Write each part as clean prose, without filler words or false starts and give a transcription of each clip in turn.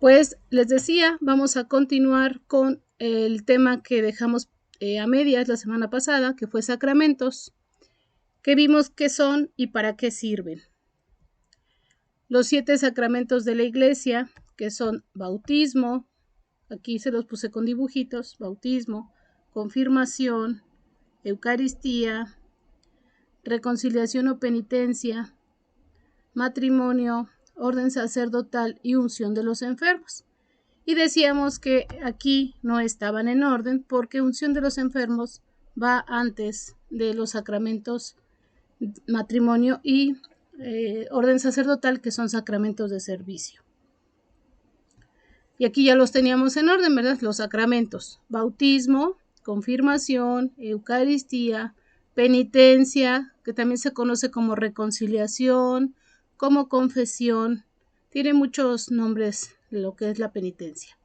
Pues les decía, vamos a continuar con el tema que dejamos a medias la semana pasada, que fue sacramentos, que vimos qué son y para qué sirven. Los 7 sacramentos de la Iglesia, que son bautismo, aquí se los puse con dibujitos, bautismo, confirmación, Eucaristía, reconciliación o penitencia, matrimonio, orden sacerdotal y unción de los enfermos. Y decíamos que aquí no estaban en orden porque unción de los enfermos va antes de los sacramentos matrimonio y orden sacerdotal, que son sacramentos de servicio. Y aquí ya los teníamos en orden, ¿verdad? Los sacramentos: bautismo, confirmación, Eucaristía, penitencia, que también se conoce como reconciliación, como confesión. Tiene muchos nombres lo que es la penitencia.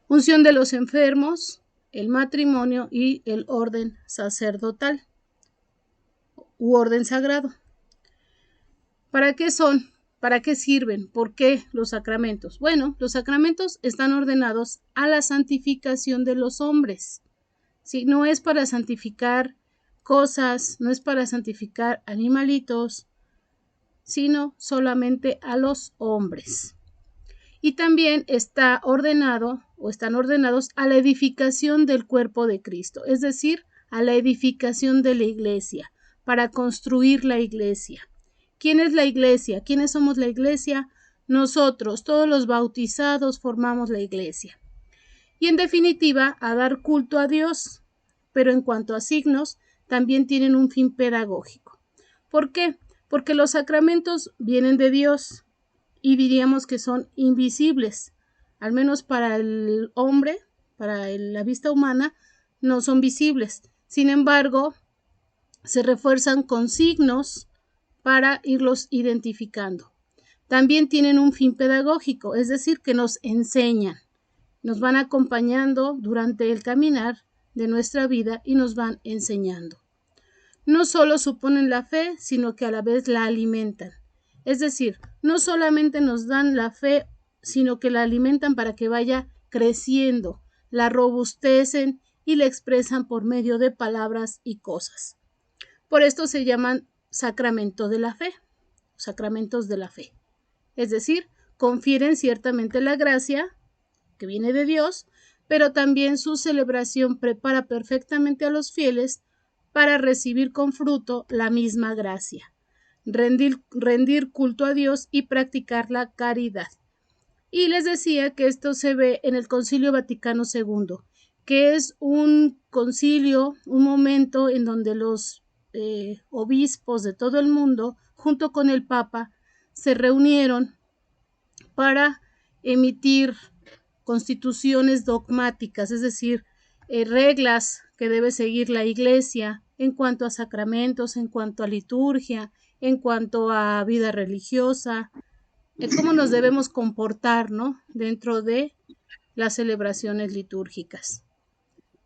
Unción de los enfermos, el matrimonio y el orden sacerdotal u orden sagrado. ¿Para qué son? ¿Para qué sirven? ¿Por qué los sacramentos? Bueno, los sacramentos están ordenados a la santificación de los hombres. ¿Sí? No es para santificar cosas, no es para santificar animalitos, sino solamente a los hombres. Y también está ordenado o están ordenados a la edificación del cuerpo de Cristo, es decir, a la edificación de la iglesia, para construir la iglesia. ¿Quién es la iglesia? ¿Quiénes somos la iglesia? Nosotros, todos los bautizados, formamos la iglesia. Y en definitiva, a dar culto a Dios, pero en cuanto a signos, también tienen un fin pedagógico. ¿Por qué? Porque los sacramentos vienen de Dios y diríamos que son invisibles, al menos para el hombre, para la vista humana, no son visibles. Sin embargo, se refuerzan con signos para irlos identificando. También tienen un fin pedagógico, es decir, que nos enseñan, nos van acompañando durante el caminar de nuestra vida y nos van enseñando. No solo suponen la fe, sino que a la vez la alimentan. Es decir, no solamente nos dan la fe, sino que la alimentan para que vaya creciendo, la robustecen y la expresan por medio de palabras y cosas. Por esto se llaman sacramento de la fe, sacramentos de la fe. Es decir, confieren ciertamente la gracia que viene de Dios, pero también su celebración prepara perfectamente a los fieles para recibir con fruto la misma gracia, rendir culto a Dios y practicar la caridad. Y les decía que esto se ve en el Concilio Vaticano II, que es un concilio, un momento en donde los obispos de todo el mundo, junto con el Papa, se reunieron para emitir constituciones dogmáticas, es decir, reglas que debe seguir la Iglesia en cuanto a sacramentos, en cuanto a liturgia, en cuanto a vida religiosa, cómo nos debemos comportar, ¿no?, dentro de las celebraciones litúrgicas.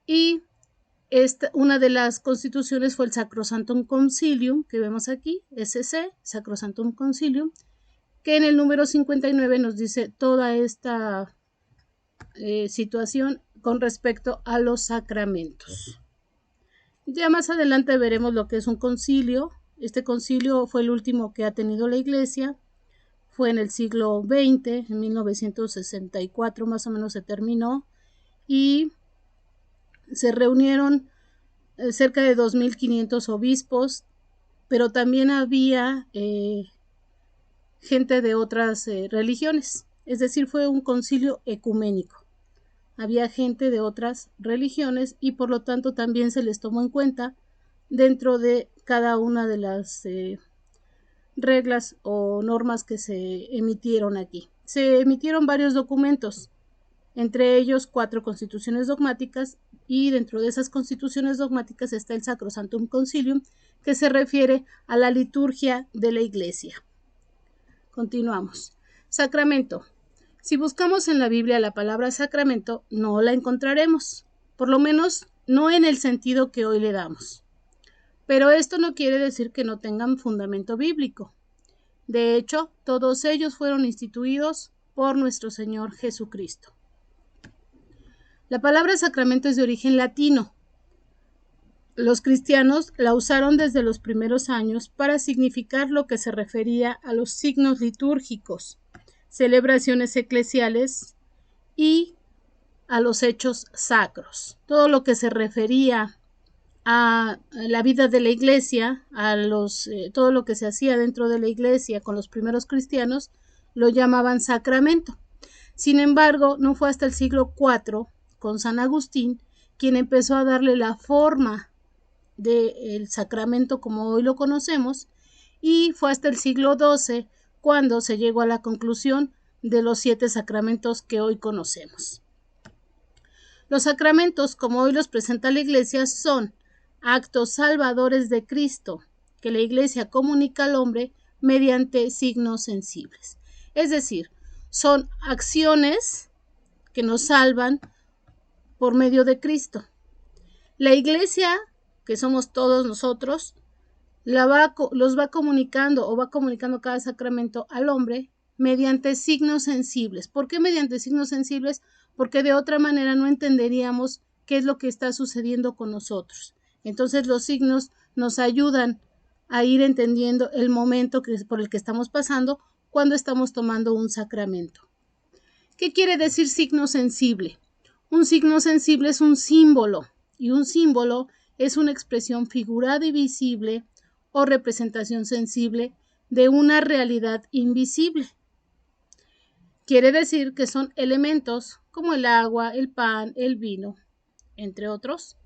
Y una de las constituciones fue el Sacrosanctum Concilium, que vemos aquí, SC, Sacrosanctum Concilium, que en el número 59 nos dice toda esta situación con respecto a los sacramentos. Ya más adelante veremos lo que es un concilio. Este concilio fue el último que ha tenido la Iglesia, fue en el siglo XX, en 1964 más o menos se terminó, y se reunieron cerca de 2.500 obispos, pero también había gente de otras religiones, es decir, fue un concilio ecuménico. Había gente de otras religiones y por lo tanto también se les tomó en cuenta dentro de cada una de las reglas o normas que se emitieron aquí. Se emitieron varios documentos, entre ellos 4 constituciones dogmáticas, y dentro de esas constituciones dogmáticas está el Sacrosanctum Concilium, que se refiere a la liturgia de la Iglesia. Continuamos. Sacramento. Si buscamos en la Biblia la palabra sacramento, no la encontraremos, por lo menos no en el sentido que hoy le damos. Pero esto no quiere decir que no tengan fundamento bíblico. De hecho, todos ellos fueron instituidos por nuestro Señor Jesucristo. La palabra sacramento es de origen latino. Los cristianos la usaron desde los primeros años para significar lo que se refería a los signos litúrgicos, celebraciones eclesiales y a los hechos sacros. Todo lo que se refería a la vida de la iglesia, todo lo que se hacía dentro de la iglesia con los primeros cristianos, lo llamaban sacramento. Sin embargo, no fue hasta el siglo IV, con San Agustín, quien empezó a darle la forma del sacramento como hoy lo conocemos, y fue hasta el siglo XII cuando se llegó a la conclusión de los 7 sacramentos que hoy conocemos. Los sacramentos, como hoy los presenta la Iglesia, son actos salvadores de Cristo que la Iglesia comunica al hombre mediante signos sensibles. Es decir, son acciones que nos salvan por medio de Cristo. La Iglesia, que somos todos nosotros, los va comunicando o va comunicando cada sacramento al hombre mediante signos sensibles. ¿Por qué mediante signos sensibles? Porque de otra manera no entenderíamos qué es lo que está sucediendo con nosotros. Entonces los signos nos ayudan a ir entendiendo el momento por el que estamos pasando cuando estamos tomando un sacramento. ¿Qué quiere decir signo sensible? Un signo sensible es un símbolo, y un símbolo es una expresión figurada y visible o representación sensible de una realidad invisible. Quiere decir que son elementos como el agua, el pan, el vino, entre otros,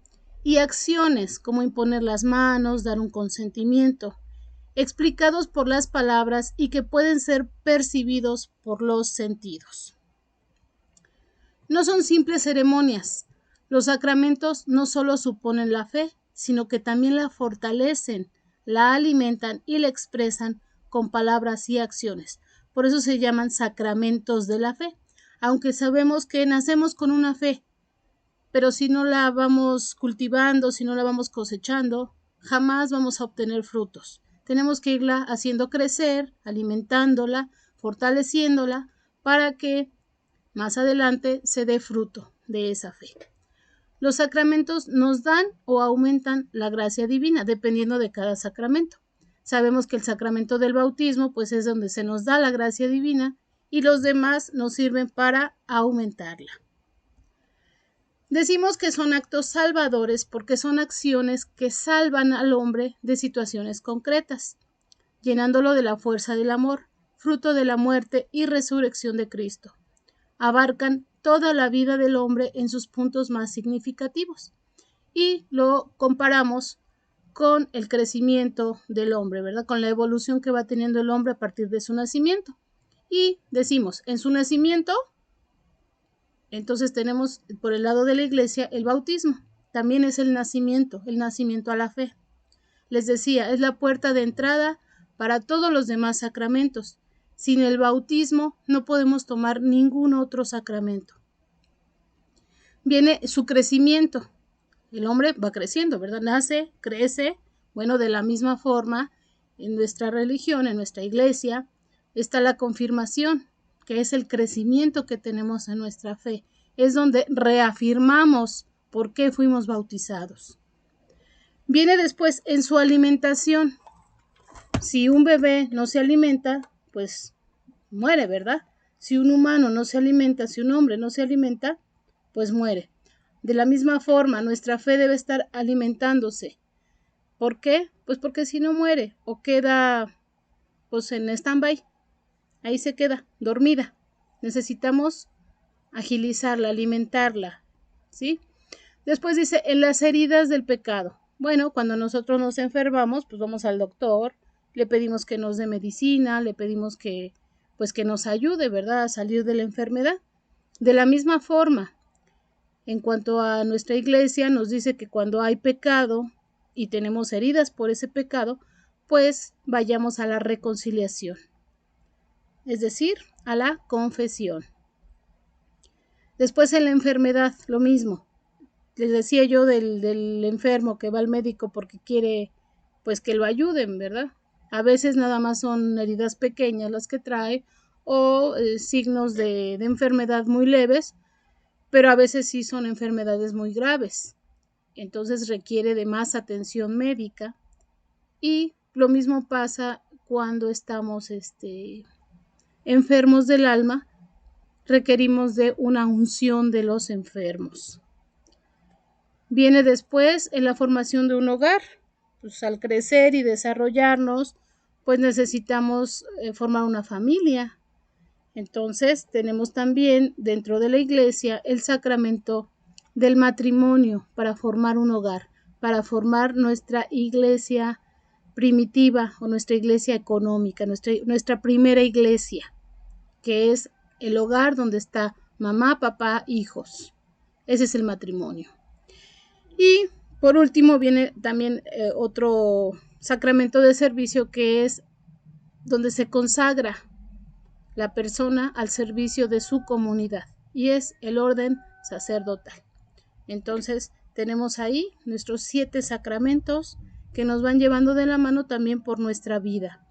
y acciones como imponer las manos, dar un consentimiento, explicados por las palabras y que pueden ser percibidos por los sentidos. No son simples ceremonias. Los sacramentos no solo suponen la fe, sino que también la fortalecen, la alimentan y la expresan con palabras y acciones. Por eso se llaman sacramentos de la fe, aunque sabemos que nacemos con una fe, pero si no la vamos cultivando, si no la vamos cosechando, jamás vamos a obtener frutos. Tenemos que irla haciendo crecer, alimentándola, fortaleciéndola, para que más adelante se dé fruto de esa fe. Los sacramentos nos dan o aumentan la gracia divina, dependiendo de cada sacramento. Sabemos que el sacramento del bautismo, pues es donde se nos da la gracia divina, y los demás nos sirven para aumentarla. Decimos que son actos salvadores porque son acciones que salvan al hombre de situaciones concretas, llenándolo de la fuerza del amor, fruto de la muerte y resurrección de Cristo. Abarcan toda la vida del hombre en sus puntos más significativos y lo comparamos con el crecimiento del hombre, ¿verdad? Con la evolución que va teniendo el hombre a partir de su nacimiento. Y decimos, en su nacimiento, entonces tenemos por el lado de la iglesia el bautismo. También es el nacimiento a la fe. Les decía, es la puerta de entrada para todos los demás sacramentos. Sin el bautismo no podemos tomar ningún otro sacramento. Viene su crecimiento. El hombre va creciendo, ¿verdad? Nace, crece. Bueno, de la misma forma, en nuestra religión, en nuestra iglesia, está la confirmación, que es el crecimiento que tenemos en nuestra fe. Es donde reafirmamos por qué fuimos bautizados. Viene después en su alimentación. Si un bebé no se alimenta, pues muere, ¿verdad? Si un humano no se alimenta, si un hombre no se alimenta, pues muere. De la misma forma, nuestra fe debe estar alimentándose. ¿Por qué? Pues porque si no muere o queda pues en stand-by, ahí se queda, dormida. Necesitamos agilizarla, alimentarla, ¿sí? Después dice, en las heridas del pecado. Bueno, cuando nosotros nos enfermamos, pues vamos al doctor, le pedimos que nos dé medicina, le pedimos que nos ayude, ¿verdad?, a salir de la enfermedad. De la misma forma, en cuanto a nuestra iglesia, nos dice que cuando hay pecado y tenemos heridas por ese pecado, pues vayamos a la reconciliación, es decir, a la confesión. Después en la enfermedad, lo mismo. Les decía yo del enfermo que va al médico porque quiere pues que lo ayuden, ¿verdad? A veces nada más son heridas pequeñas las que trae, o signos de enfermedad muy leves, pero a veces sí son enfermedades muy graves. Entonces requiere de más atención médica, y lo mismo pasa cuando estamos enfermos del alma, requerimos de una unción de los enfermos. Viene después en la formación de un hogar. Pues al crecer y desarrollarnos, pues necesitamos formar una familia. Entonces tenemos también dentro de la iglesia el sacramento del matrimonio para formar un hogar, para formar nuestra iglesia primitiva o nuestra iglesia económica, nuestra primera iglesia, que es el hogar donde está mamá, papá, hijos. Ese es el matrimonio. Y por último viene también otro sacramento de servicio, que es donde se consagra la persona al servicio de su comunidad, y es el orden sacerdotal. Entonces tenemos ahí nuestros 7 sacramentos que nos van llevando de la mano también por nuestra vida,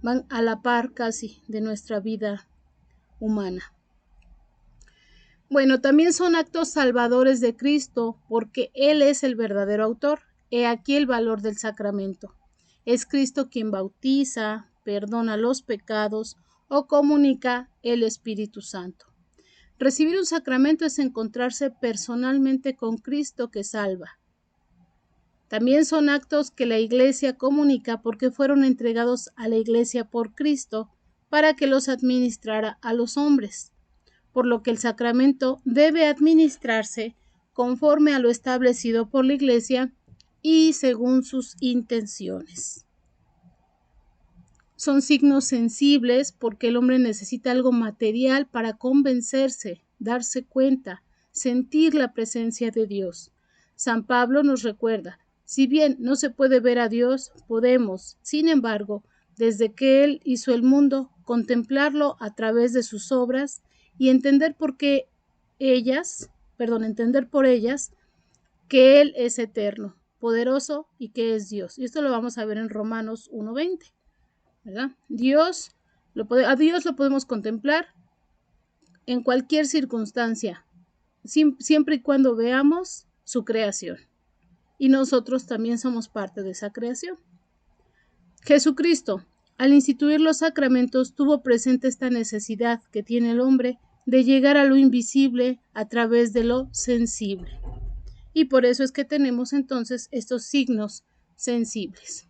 van a la par casi de nuestra vida humana. Bueno, también son actos salvadores de Cristo, porque Él es el verdadero autor. He aquí el valor del sacramento. Es Cristo quien bautiza, perdona los pecados o comunica el Espíritu Santo. Recibir un sacramento es encontrarse personalmente con Cristo que salva. También son actos que la Iglesia comunica porque fueron entregados a la Iglesia por Cristo para que los administrara a los hombres, por lo que el sacramento debe administrarse conforme a lo establecido por la Iglesia y según sus intenciones. Son signos sensibles porque el hombre necesita algo material para convencerse, darse cuenta, sentir la presencia de Dios. San Pablo nos recuerda: si bien no se puede ver a Dios, podemos, sin embargo, desde que Él hizo el mundo, contemplarlo a través de sus obras y entender por ellas que Él es eterno, poderoso y que es Dios. Y esto lo vamos a ver en Romanos 1:20, ¿verdad? A Dios lo podemos contemplar en cualquier circunstancia, siempre y cuando veamos su creación. Y nosotros también somos parte de esa creación. Jesucristo, al instituir los sacramentos, tuvo presente esta necesidad que tiene el hombre de llegar a lo invisible a través de lo sensible. Y por eso es que tenemos entonces estos signos sensibles.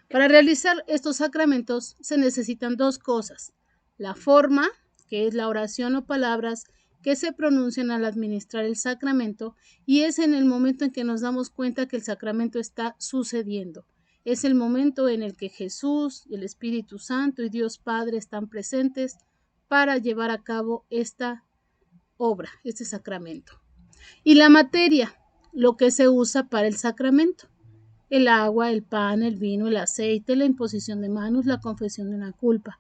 Para realizar estos sacramentos se necesitan 2 cosas: la forma, que es la oración o palabras que se pronuncian al administrar el sacramento, y es en el momento en que nos damos cuenta que el sacramento está sucediendo. Es el momento en el que Jesús, el Espíritu Santo y Dios Padre están presentes para llevar a cabo esta obra, este sacramento. Y la materia, lo que se usa para el sacramento: el agua, el pan, el vino, el aceite, la imposición de manos, la confesión de una culpa.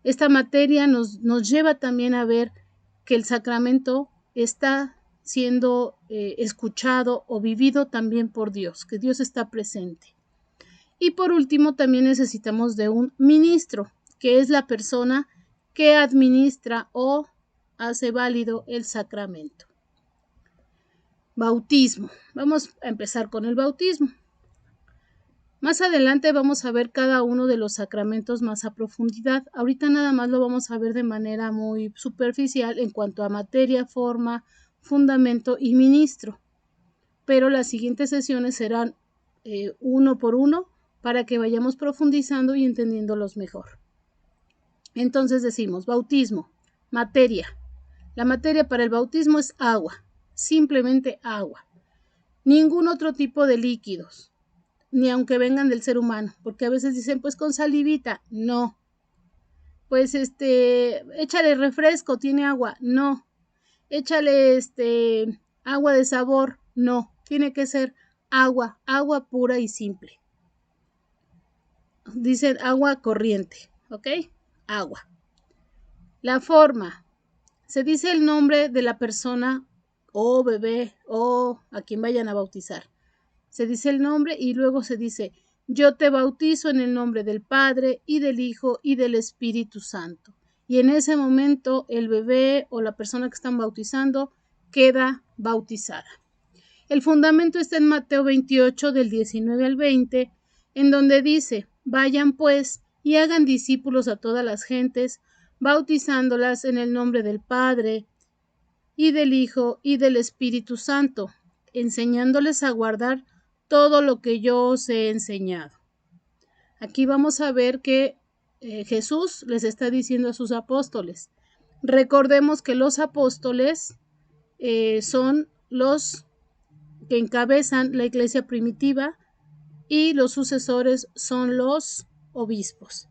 Esta materia nos lleva también a ver que el sacramento está siendo escuchado o vivido también por Dios, que Dios está presente. Y por último, también necesitamos de un ministro, que es la persona que administra o hace válido el sacramento. Bautismo. Vamos a empezar con el bautismo. Más adelante vamos a ver cada uno de los sacramentos más a profundidad. Ahorita nada más lo vamos a ver de manera muy superficial en cuanto a materia, forma, fundamento y ministro. Pero las siguientes sesiones serán uno por uno para que vayamos profundizando y entendiéndolos mejor. Entonces decimos: bautismo, materia. La materia para el bautismo es agua, simplemente agua. Ningún otro tipo de líquidos, ni aunque vengan del ser humano, porque a veces dicen, pues con salivita. No. Pues échale refresco, tiene agua. No. Échale agua de sabor. No. Tiene que ser agua pura y simple. Dicen agua corriente, ¿ok? Agua. La forma. Se dice el nombre de la persona o bebé o a quien vayan a bautizar. Se dice el nombre y luego se dice yo te bautizo en el nombre del Padre y del Hijo y del Espíritu Santo. Y en ese momento el bebé o la persona que están bautizando queda bautizada. El fundamento está en Mateo 28 del 19 al 20, en donde dice, vayan pues y hagan discípulos a todas las gentes, bautizándolas en el nombre del Padre y del Hijo y del Espíritu Santo, enseñándoles a guardar todo lo que yo os he enseñado. Aquí vamos a ver que Jesús les está diciendo a sus apóstoles. Recordemos que los apóstoles son los que encabezan la iglesia primitiva y los sucesores son los obispos.